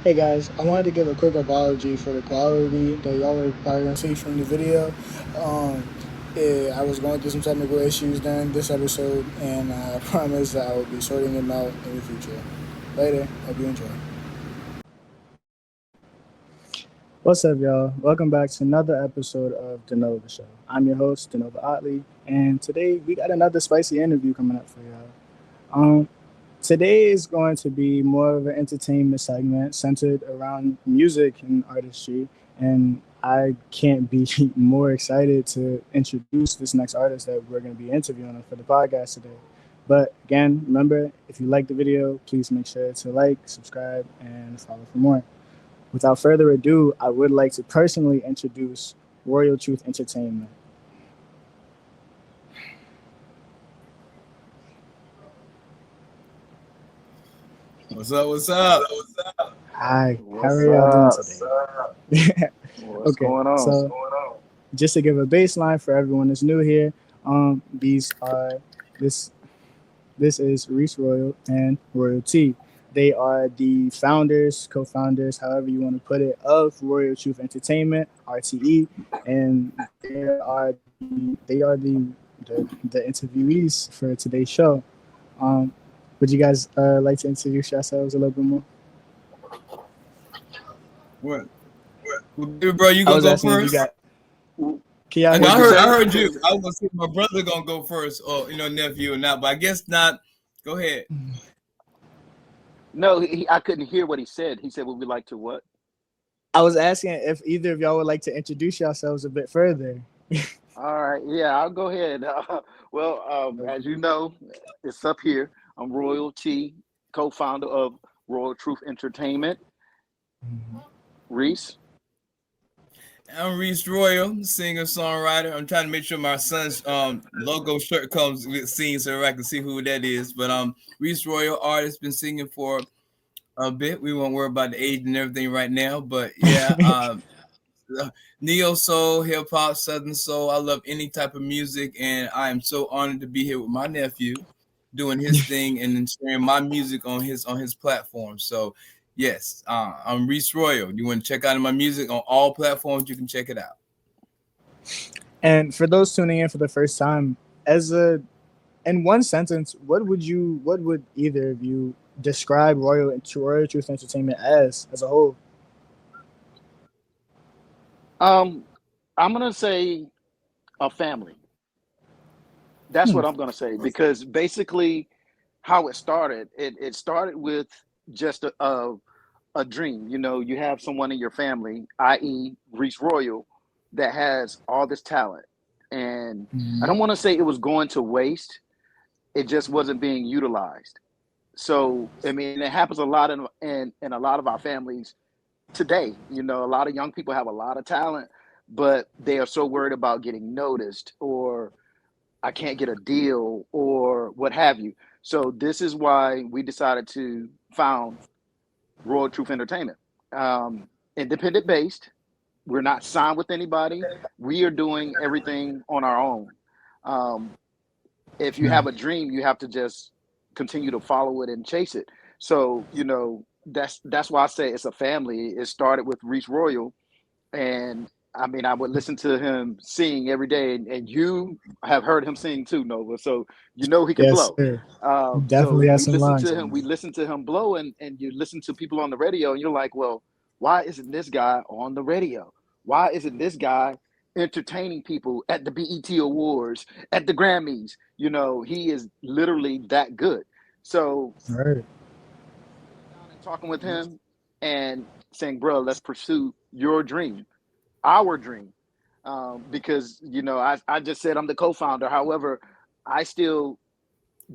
Hey guys, I wanted to give a quick apology for the quality that y'all are probably gonna see from the video. Um, I was going through some technical issues during this episode, and I promise that I will be sorting them out in the future. Later, hope you enjoy. What's up, y'all? Welcome back to another episode of Denova Show. I'm your host, Denova Otley, and today we got another spicy interview coming up for y'all. Um, Today is going to be more of an entertainment segment centered around music and artistry. And I can't be more excited to introduce this next artist that we're going to be interviewing for the podcast today. But again, remember, if you like the video, please make sure to like, subscribe, and follow for more. Without further ado, I would like to personally introduce Royal Truth Entertainment. What's up? What's up? Hi, how What's are y'all doing up? today? What's Okay, going on? so just to give a baseline for everyone that's new here, these are this this is Reese Royal and Royalty. They are the founders, co-founders, however you want to put it, of Royal Truth Entertainment (RTE), and they are the interviewees for today's show. Um, would you guys like to introduce yourselves a little bit more? What? Bro, you I gonna was go asking if you first? got. Can y'all I hear know. What'd me? you I say? heard you. I was gonna say my brother gonna go first, or nephew or not. But I guess not. Go ahead. No, I couldn't hear what he said. He said, "Would we like to what?" I was asking if either of y'all would like to introduce yourselves a bit further. All right, yeah, I'll go ahead. As you know, it's up here. I'm Royalty, co-founder of Royal Truth Entertainment. Reese. I'm Reese Royal, singer songwriter. I'm trying to make sure my son's logo shirt comes with seen so I can see who that is. But Reese Royal, artist, been singing for a bit. We won't worry about the age and everything right now. But yeah, neo soul, hip hop, southern soul. I love any type of music, and I am so honored to be here with my nephew, doing his thing and then sharing my music on his platform. So, yes, I'm Reese Royal. You want to check out my music on all platforms? You can check it out. And for those tuning in for the first time, as a in one sentence, what would either of you describe Royal Truth Entertainment as a whole? Um, I'm gonna say a family. That's Hmm. what I'm gonna say because basically, how it started with just a dream. You know, you have someone in your family, i.e., Reese Royal, that has all this talent. And I Mhm. don't want to say it was going to waste, it just wasn't being utilized. So, I mean, it happens a lot in a lot of our families today. You know, a lot of young people have a lot of talent, but they are so worried about getting noticed or I can't get a deal or what have you. So, this is why we decided to found Royal Truth Entertainment. Um, Independent based. We're not signed with anybody. We are doing everything on our own. Um, if you have a dream, you have to just continue to follow it and chase it. So you know that's why I say it's a family. It started with Reese Royal, and I mean I would listen to him sing every day, and you have heard him sing too, Nova. So you know he can Yes, blow. sir. So Definitely has we some listen lines to in him. We there. listen to him blow, and you listen to people on the radio, and you're like, well, why isn't this guy on the radio? Why isn't this guy entertaining people at the BET Awards, at the Grammys? You know, he is literally that good. So All right. sitting down and talking with him and saying, bro, let's pursue your dream, our dream. Because, you know, I just said I'm the co founder. However, I still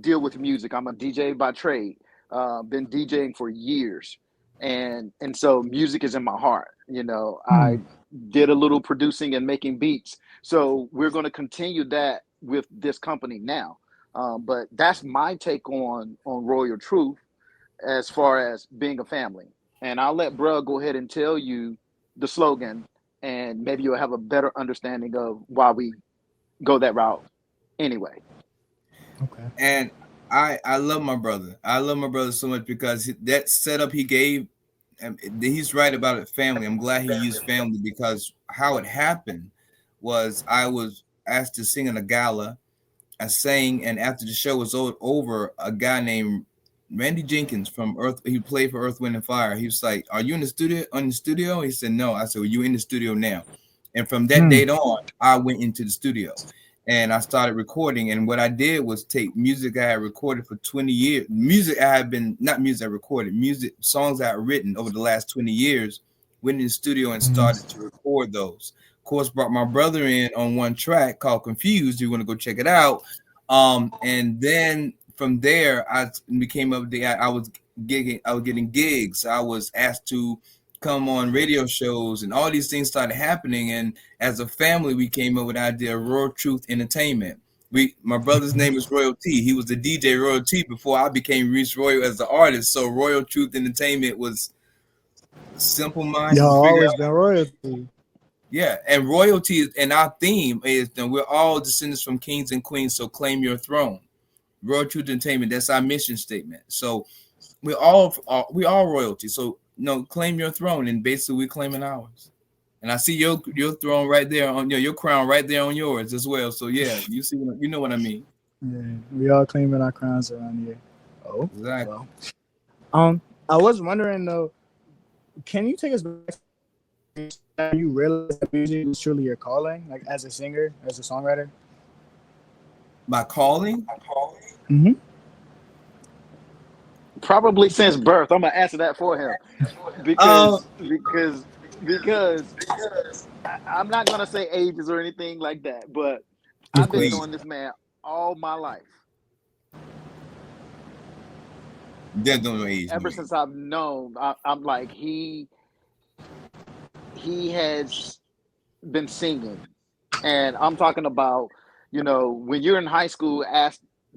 deal with music. I'm a DJ by trade. Been DJing for years, and so music is in my heart. You know, Hmm. I did a little producing and making beats. So we're going to continue that with this company now. But that's my take on Royal Truth as far as being a family. And I'll let Bruh go ahead and tell you the slogan, and maybe you'll have a better understanding of why we go that route anyway. Okay. And I love my brother. I love my brother so much because that setup he gave he's right about it. Family. I'm glad he used family because how it happened was I was asked to sing in a gala. I sang, and after the show was over, a guy named Randy Jenkins from Earth, he played for Earth, Wind and Fire. He was like, "Are you in the studio? On the studio?" He said, "No." I said, "Well, you in the studio now?" And from that date on, I went into the studio, and I started recording. And what I did was take music I had recorded for 20 years, music I had been not music I recorded, music songs I had written over the last 20 years. Went in the studio and started to record those. Of course, brought my brother in on one track called "Confused." You want to go check it out. And then from there, I became up there. I was getting gigs. I was asked to come on radio shows, and all these things started happening. And as a family, we came up with the idea of Royal Truth Entertainment. My brother's name is Royal T. He was the DJ Royal T before I became Reese Royal as the artist. So Royal Truth Entertainment was simple mind Y'all to figure always out. been royalty. Yeah, and royalty, and our theme is that we're all descendants from kings and queens, so claim your throne. Royal Truth Entertainment, that's our mission statement. So we all royalty. So claim your throne, and basically we're claiming ours. And I see your throne right there on your crown right there on yours as well. So yeah, you see, you know what I mean. Yeah, we all claiming our crowns around here. Oh, Exactly. well. I was wondering though, can you take us back to you realized that music was truly your calling, like as a singer, as a songwriter? My calling? Mm-hmm. Probably since birth. I'm gonna answer that for him because I'm not gonna say ages or anything like that, but I've been knowing this man all my life. There's no age. Ever since I've known, I'm like he has been singing, and I'm talking about when you're in high school,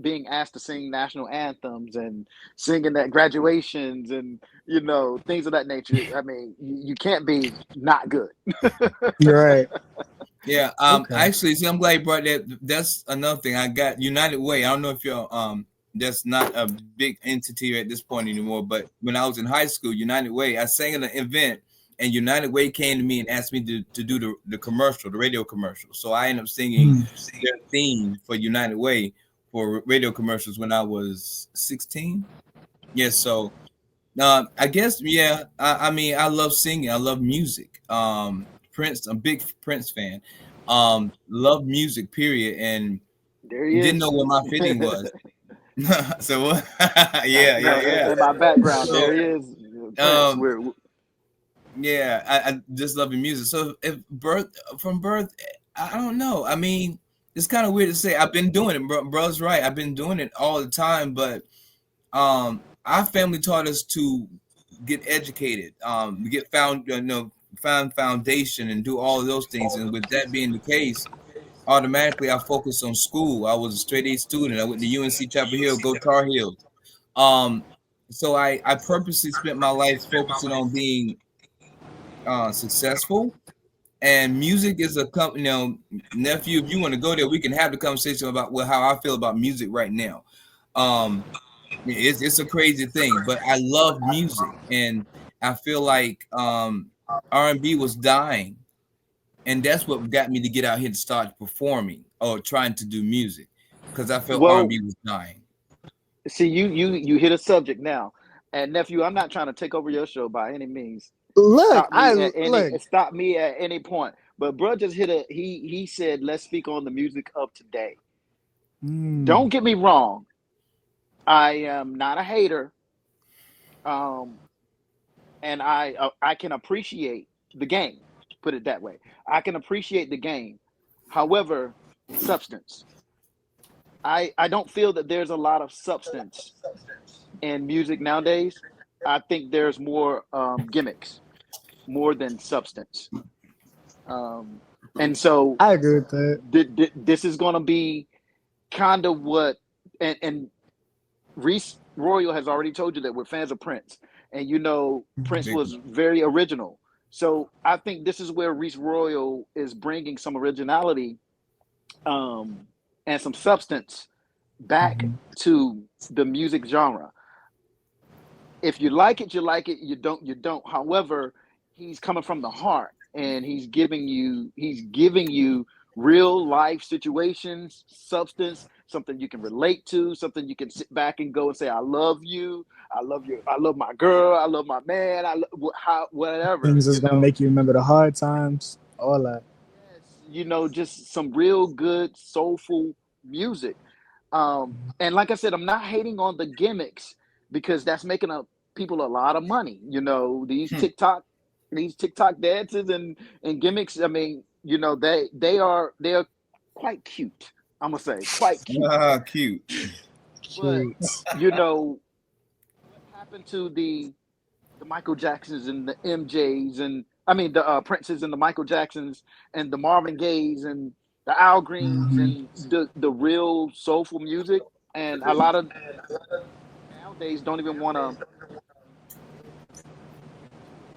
being asked to sing national anthems and singing at graduations and things of that nature. I mean, you can't be not good. You're right. Yeah. Okay. Actually, see, I'm glad you brought that. That's another thing. I got United Way. I don't know if you're that's not a big entity at this point anymore. But when I was in high school, United Way, I sang at an event, and United Way came to me and asked me to do the commercial, the radio commercial. So I ended up singing their theme for United Way for radio commercials when I was 16. Yes. So I guess, yeah. I mean, I love singing. I love music. Prince, I'm a big Prince fan. Love music, period. And there he didn't is. know what my fitting was. So yeah. In my background, there he is. Prince. Yeah, I just love the music. So from birth, I don't know. I mean, it's kind of weird to say. I've been doing it, bro's right. I've been doing it all the time, but our family taught us to get educated, find foundation and do all of those things. And with that being the case, automatically I focused on school. I was a straight A student. I went to UNC Chapel Hill, go Tar Heels. So I purposely spent my life focusing on being successful. And music is nephew, if you want to go there, we can have the conversation about how I feel about music right now. It's a crazy thing, but I love music, and I feel like R&B was dying, and that's what got me to get out here to start performing or trying to do music, because I felt R&B was dying. See, you hit a subject now, and nephew, I'm not trying to take over your show by any means. Look, Stop me at any point. But bro just hit he said, let's speak on the music of today. Don't get me wrong. I am not a hater. And I can appreciate the game. Put it that way. I can appreciate the game. However, substance. I don't feel that there's a lot of substance in music nowadays. I think there's more gimmicks, more than substance. And so I agree with that. This is going to be kind of what, and Reese Royal has already told you that we're fans of Prince, and Prince was very original. So I think this is where Reese Royal is bringing some originality and some substance back to the music genre. if you like it, you like it. You don't, you don't. However, he's coming from the heart, and he's giving you real life situations, substance, something you can relate to, something you can sit back and go and say, "I love you. I love you. I love my girl. I love my man. Whatever." Things that's gonna make you remember the hard times, all that. Yes, just some real good soulful music. And like I said, I'm not hating on the gimmicks because that's making people a lot of money. These Hmm. TikTok dances and gimmicks. I mean, they are quite cute. I'm gonna say quite cute. Ah, cute. But Cute. what happened to the Michael Jacksons and the MJs, and I mean the Princes and the Michael Jacksons and the Marvin Gayes and the Al Greens Hmm. and the real soulful music. And a lot of nowadays don't even want to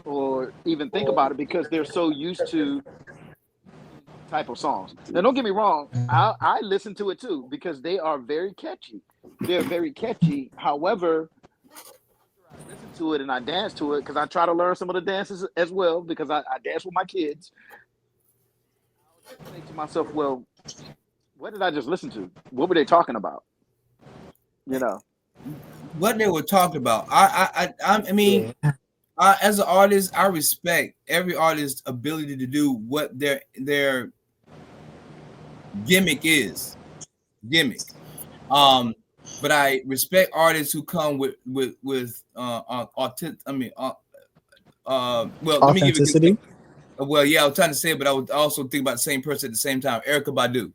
or even think about it because they're so used to type of songs. Now, don't get me wrong, I listen to it too because they are very catchy. They're very catchy. However, I listen to it and I dance to it because I try to learn some of the dances as well because I dance with my kids. I think to myself, well, what did I just listen to? What were they talking about? You know. What they were talking about. I mean, Yeah. as an artist, I respect every artist's ability to do what their gimmick is. Gimmick. But I respect artists who come with authentic. I mean, well, let me give it. Authenticity. Well, yeah, I was trying to say it, but I would also think about the same person at the same time. Erykah Badu,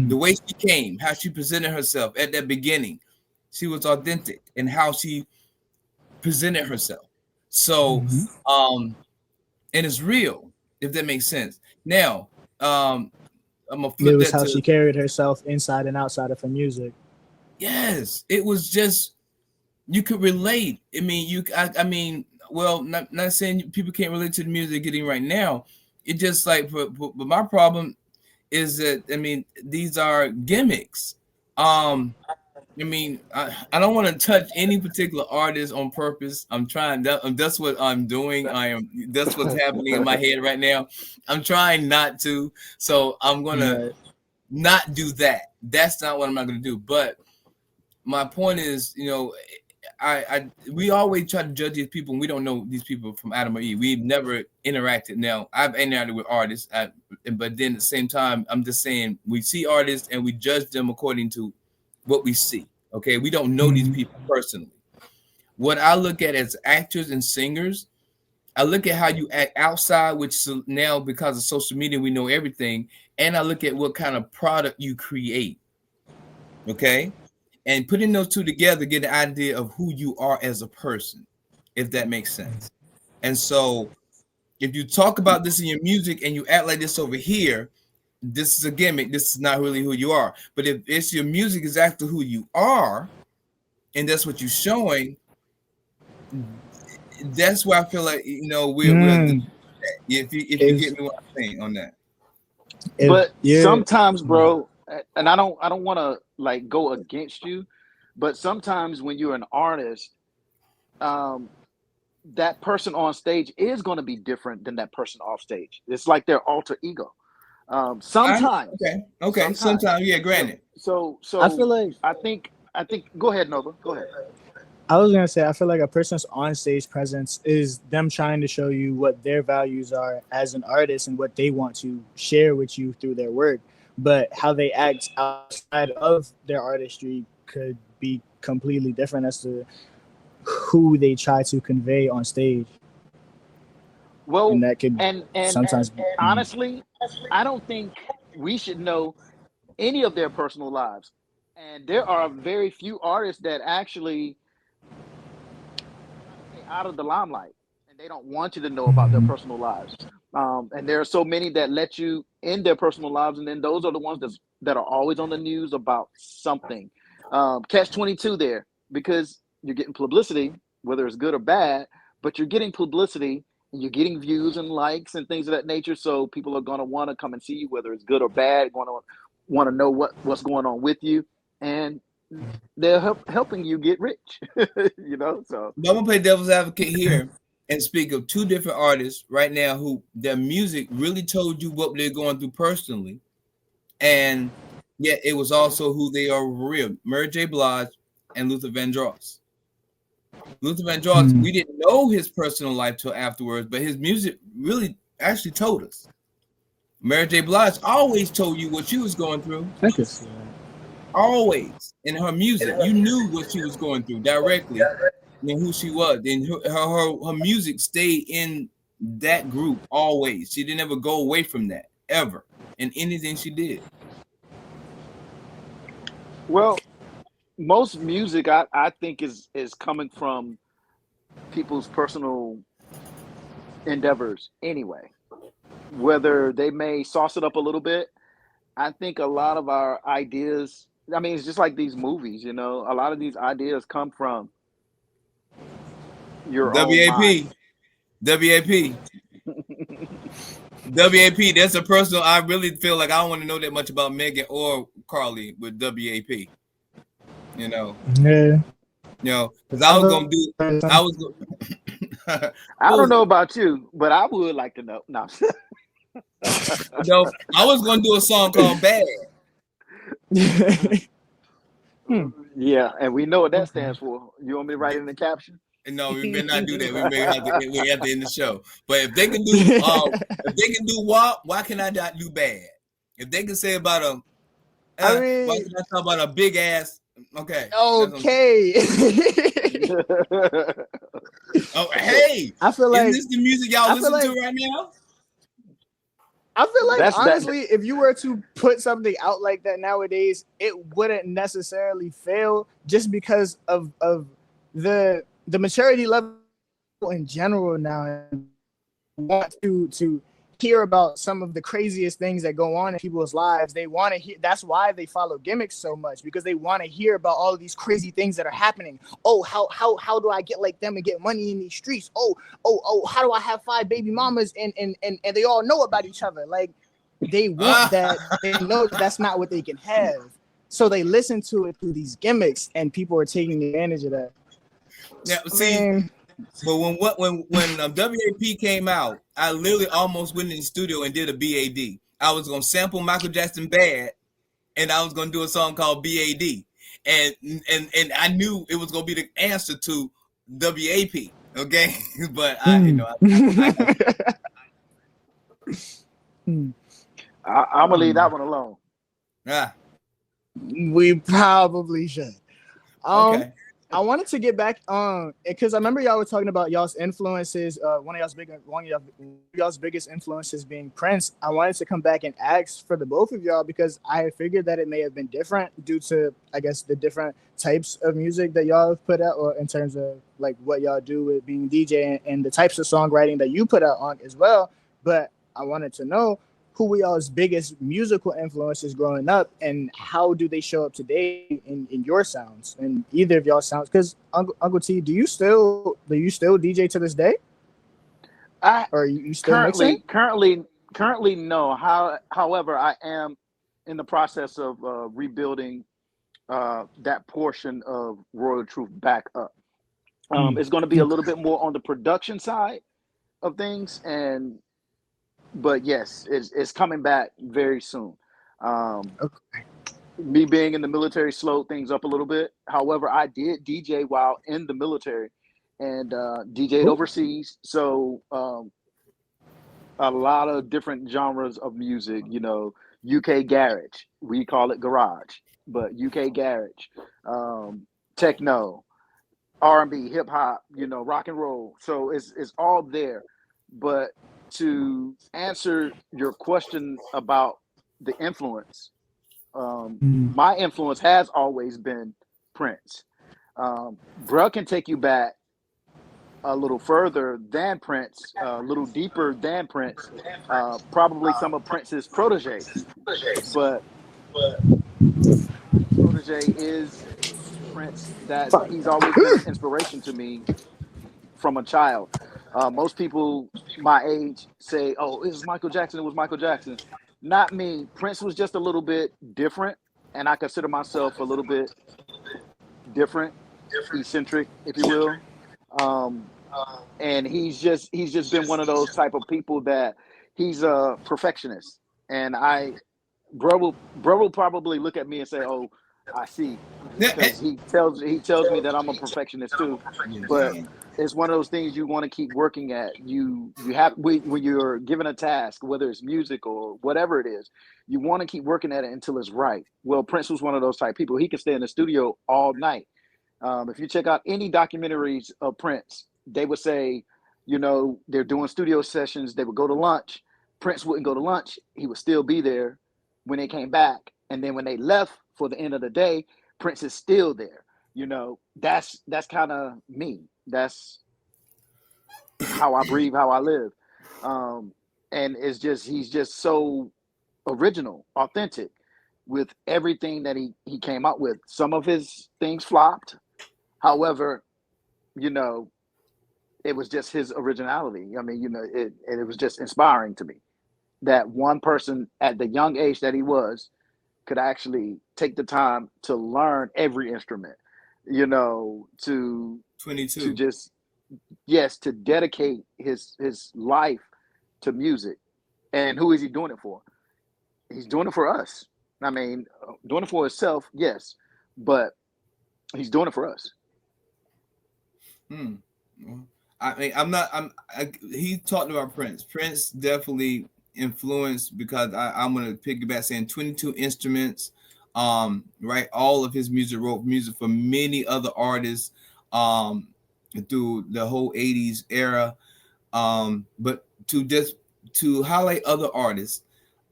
the way she came, how she presented herself at that beginning, she was authentic in how she presented herself. So, Mhm. and it's real, if that makes sense. Now, I'm gonna It flip was that how to she carried herself inside and outside of her music. yes. It was just you could relate. I mean, I mean, well, not saying people can't relate to the music they're getting right now. It just like, but my problem is that I mean, these are gimmicks. I mean, I don't want to touch any particular artist on purpose. I'm trying. That's what I'm doing. That's what's happening in my head right now. I'm trying not to. So I'm gonna Right. not do that. That's not what I'm not gonna do. But my point is, we always try to judge these people, and we don't know these people from Adam or Eve. We've never interacted. Now, I've interacted with artists, but then at the same time, I'm just saying we see artists and we judge them according to what we see. Okay, we don't know these Mhm. people personally. What I look at as actors and singers, I look at how you act outside, which now because of social media, we know everything, and I look at what kind of product you create. Okay, and putting those two together, get an idea of who you are as a person, if that makes sense. And so, if you talk about this in your music and you act like this over here, this is a gimmick. This is not really who you are. But if it's your music is actually who you are, and that's what you're showing, that's where I feel like we're Mm. if you If get me what I'm saying on that. if But you're sometimes, bro, and I don't want to like go against you, but sometimes when you're an artist, um, that person on stage is going to be different than that person off stage. It's like their alter ego. Sometimes, Okay. sometimes. Sometimes, yeah, So, granted. so, I feel so like I think. Go ahead, Nova. Go ahead. I was gonna say I feel like a person's on stage presence is them trying to show you what their values are as an artist and what they want to share with you through their work. But how they act outside of their artistry could be completely different as to who they try to convey on stage, Well, and that could and sometimes. honestly, I don't think we should know any of their personal lives. And there are very few artists that actually stay out of the limelight and they don't want you to know about their Mhm. personal lives. And there are so many that let you in their personal lives, and then those are the ones that are always on the news about something. Catch 22 there because you're getting publicity, whether it's good or bad, but you're getting publicity and you're getting views and likes and things of that nature. So people are going to want to come and see you, whether it's good or bad, going to want to know what's going on with you. And they're helping you get rich. You know, so I'm gonna play devil's advocate here and speak of two different artists right now who their music really told you what they're going through personally, and yet it was also who they are for real. Mary J. Blige and Luther Vandross. Luther Vandross, we didn't know his personal life till afterwards, but his music really actually told us. Mary J. Blige always told you what she was going through. I can see that. Always in her music, you knew what she was going through directly, and who she was. And her music stayed in that group always. She didn't ever go away from that ever in anything she did. well, most music I think is coming from people's personal endeavors anyway. Whether they may sauce it up a little bit, I think a lot of our ideas, I mean, it's just like these movies, you know, a lot of these ideas come from your own mind. WAP. WAP. That's a personal. I really feel like I don't want to know that much about Megan or Carly with WAP. You know, Yeah. because I was gonna do. I was. I don't know about you, but I would like to know. No. I was gonna do a song called "Bad." Yeah, and we know what that stands for. You want me to write it in the caption? No, we may not do that. We have to end the show. But if they can do WAP, why can I not do bad? If they can say about why can I talk about a big ass? Okay. Okay. Oh, hey! I feel like is this the music y'all listen to right now? I feel like honestly, that. if you were to put something out like that nowadays, it wouldn't necessarily fail just because of the maturity level in general now. Want to hear about some of the craziest things that go on in people's lives. They want to hear. That's why they follow gimmicks so much, because they want to hear about all of these crazy things that are happening. Oh, how do I get like them and get money in these streets? Oh, how do I have 5 baby mamas and they all know about each other? Like, they want that. They know that's not what they can have, so they listen to it through these gimmicks, and people are taking advantage of that. Yeah, see. But when WAP came out, I literally almost went in the studio and did a BAD. I was gonna sample Michael Jackson "Bad," and I was gonna do a song called BAD, and I knew it was gonna be the answer to WAP. Okay, but I'm gonna leave that one alone. We probably should. Okay. I wanted to get back on because I remember y'all were talking about y'all's influences. One of y'all's biggest influences being Prince. I wanted to come back and ask for the both of y'all because I figured that it may have been different due to, I guess, the different types of music that y'all have put out, or in terms of like what y'all do with being DJ and the types of songwriting that you put out on as well. But I wanted to know, who were y'all's biggest musical influences growing up, and how do they show up today in your sounds and either of y'all sounds? Because Uncle T, do you still DJ to this day? Or you still currently no. However, I am in the process of rebuilding that portion of Royal Truth back up. It's going to be a little bit more on the production side of things, but yes, it's coming back very soon. Okay. Me being in the military slowed things up a little bit. However, I did DJ while in the military and DJ'd overseas. So a lot of different genres of music, you know, UK garage, we call it garage, but UK garage, techno, R&B, hip hop, you know, rock and roll. So it's all there. But to answer your question about the influence, my influence has always been Prince. Bruh can take you back a little further than Prince, a little deeper than Prince, probably some of Prince's proteges. But protege is Prince. That he's always been an inspiration to me from a child. Most people my age say, "Oh, it was Michael Jackson. It was Michael Jackson." Not me. Prince was just a little bit different, and I consider myself a little bit different, eccentric, if you will. Um, and he's just been one of those type of people that he's a perfectionist. And bro will probably look at me and say, "Oh, I see," because he tells me that I'm a perfectionist too. But it's one of those things you want to keep working at. You have when you're given a task, whether it's music or whatever it is, you want to keep working at it until it's right. Well, Prince was one of those type people. He could stay in the studio all night. If you check out any documentaries of Prince, they would say, they're doing studio sessions. They would go to lunch. Prince wouldn't go to lunch. He would still be there when they came back. And then when they left for the end of the day, Prince is still there. That's kind of me. That's how I breathe, how I live. And he's just so original, authentic with everything that he came out with. Some of his things flopped. However, it was just his originality. I mean, it was just inspiring to me that one person at the young age that he was could actually take the time to learn every instrument, to 22. just, yes, to dedicate his life to music. And who is he doing it for? He's doing it for us. I mean, doing it for himself, yes, but he's doing it for us. I mean, he talked about Prince. Prince definitely influenced, because I'm going to piggyback saying 22 instruments, right? All of his music, wrote music for many other artists through the whole 80s era. But to highlight other artists,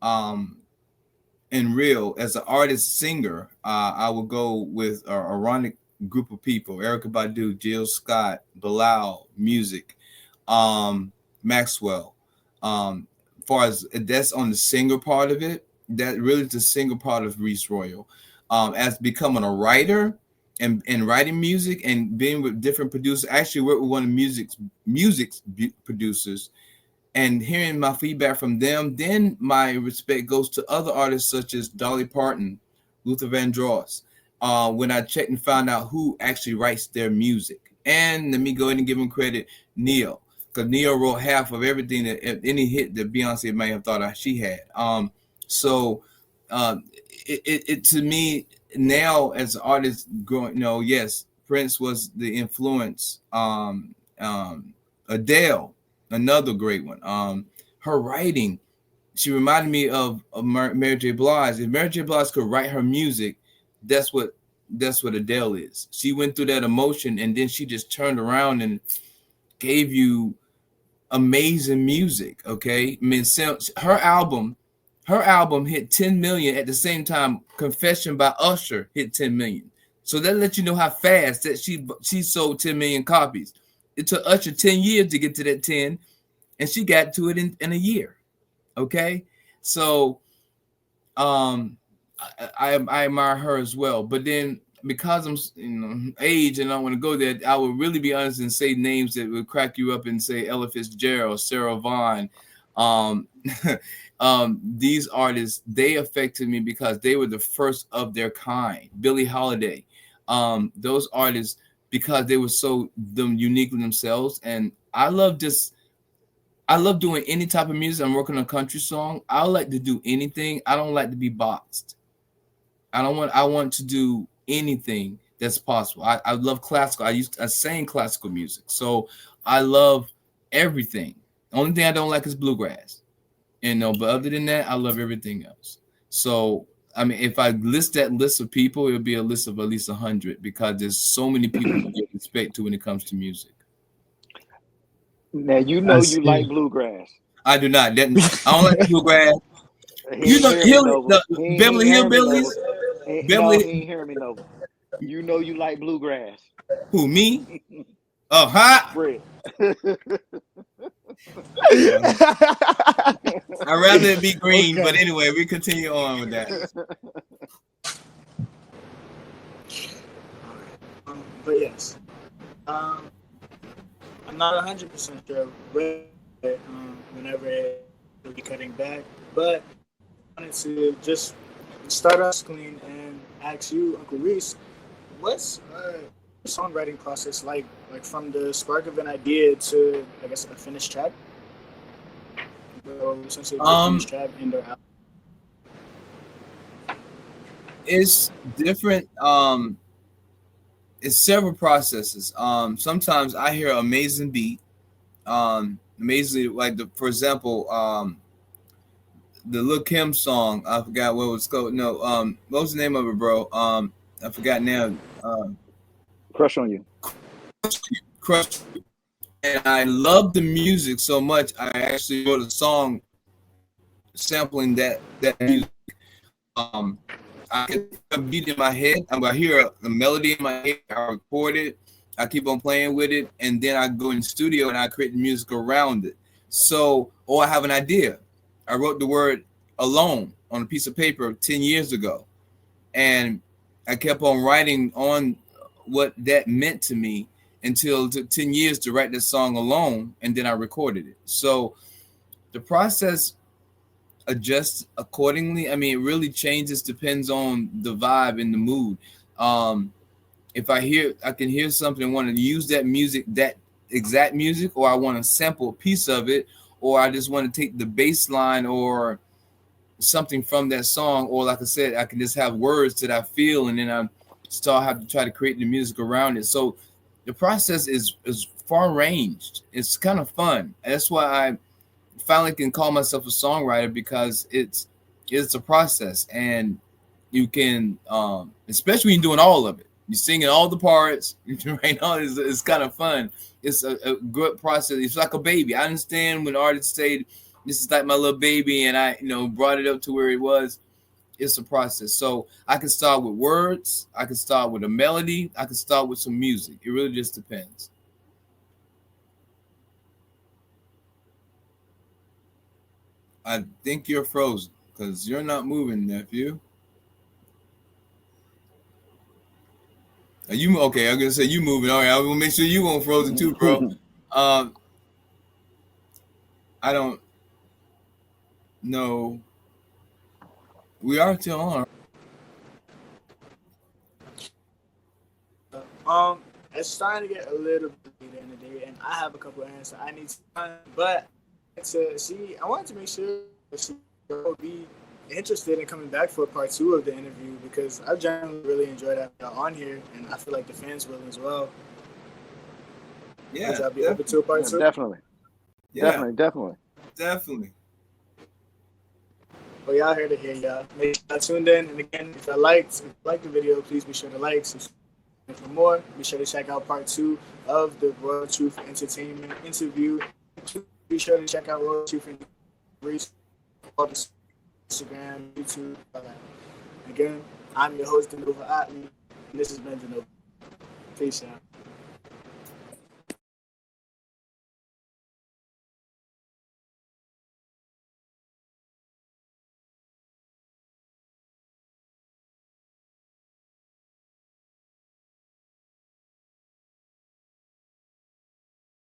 and real as an artist singer, I will go with a ironic group of people: Erykah Badu, Jill Scott, Bilal, music, Maxwell. Far as that's on the singer part of it, that really is the singer part of Reese Royal. As becoming a writer and writing music and being with different producers, actually worked with one of music's producers, and hearing my feedback from them, then my respect goes to other artists such as Dolly Parton, Luther Vandross. When I checked and found out who actually writes their music. And let me go ahead and give him credit, Neil, because Neil wrote half of everything that any hit that Beyonce may have thought she had. So it to me now as an artist growing, yes, Prince was the influence. Adele, another great one. Her writing, she reminded me of Mary J. Blige. If Mary J. Blige could write her music, that's what Adele is. She went through that emotion and then she just turned around and gave you amazing music. Okay, I mean, her album hit 10 million at the same time Confession by Usher hit 10 million. So that lets you know how fast that she sold 10 million copies. It took Usher 10 years to get to that 10, and she got to it in a year. Okay, so I admire her as well. But then because I'm age and I don't want to go there, I would really be honest and say names that would crack you up and say Ella Fitzgerald, Sarah Vaughan. These artists, they affected me because they were the first of their kind. Billie Holiday, those artists, because they were so uniquely themselves. And I love doing any type of music. I'm working on a country song. I like to do anything. I don't like to be boxed. I want to do anything that's possible. I love classical. I sang classical music. So I love everything. The only thing I don't like is bluegrass. But other than that, I love everything else. So I mean, if I list that list of people, it would be a list of at least 100, because there's so many people to give respect to when it comes to music. Now you like bluegrass. I do not. I don't like bluegrass. Beverly Hillbillies. He ain't hearing me no. You like bluegrass. Who, me? Oh, huh? Fred. I'd rather it be green, okay. But anyway, we continue on with that. But yes, I'm not 100% sure whenever it will be cutting back, but I wanted to just start us clean and ask you, Uncle Reese, what's the songwriting process like from the spark of an idea to, I guess, a finished track? Or essentially a finished track and or album? It's different. It's several processes. Sometimes I hear an amazing beat, amazingly, like for example, the Lil Kim song. I forgot what it was called. No, what was the name of it, bro? I forgot now. Crush on You. Crush. And I love the music so much. I actually wrote a song sampling that music. I get a beat in my head. I hear a melody in my head. I record it. I keep on playing with it, and then I go in the studio and I create the music around it. So, or I have an idea. I wrote the word alone on a piece of paper 10 years ago, and I kept on writing on what that meant to me until it took 10 years to write this song alone, and then I recorded it. So the process adjusts accordingly. I mean, it really changes, depends on the vibe and the mood. If I can hear something and want to use that music, that exact music, or I want to sample a piece of it, or I just want to take the bass line or something from that song, or like I said, I can just have words that I feel, and then I start have to try to create the music around it. So the process is far ranged. It's kind of fun. That's why I finally can call myself a songwriter, because it's a process, and you can especially when you're doing all of it, you're singing all the parts right now. It's kind of fun. It's a good process. It's like a baby. I understand when artists say this is like my little baby, and I brought it up to where it was. It's a process. So I can start with words, I can start with a melody, I can start with some music. It really just depends. I think you're frozen because you're not moving, nephew. Are you okay? I'm gonna say you moving. All right, I will make sure you won't frozen too, bro. I don't know. We are still on. It's starting to get a little bit later in the day, and I have a couple of answers I need to find, but I wanted to make sure she will be interested in coming back for part 2 of the interview, because I generally really enjoyed having y'all on here, and I feel like the fans will as well. Yeah, would y'all be open to a part 2? Definitely. Yeah, Definitely. Well, y'all heard it here, y'all. Make sure y'all tuned in, and again, if you liked the video, please be sure to like, subscribe. And for more, be sure to check out part 2 of the Royal Truth Entertainment interview. Be sure to check out Royal Truth Entertainment on Instagram, YouTube, all that. Again, I'm your host, DeNova Otley, and this has been DeNova. Peace out.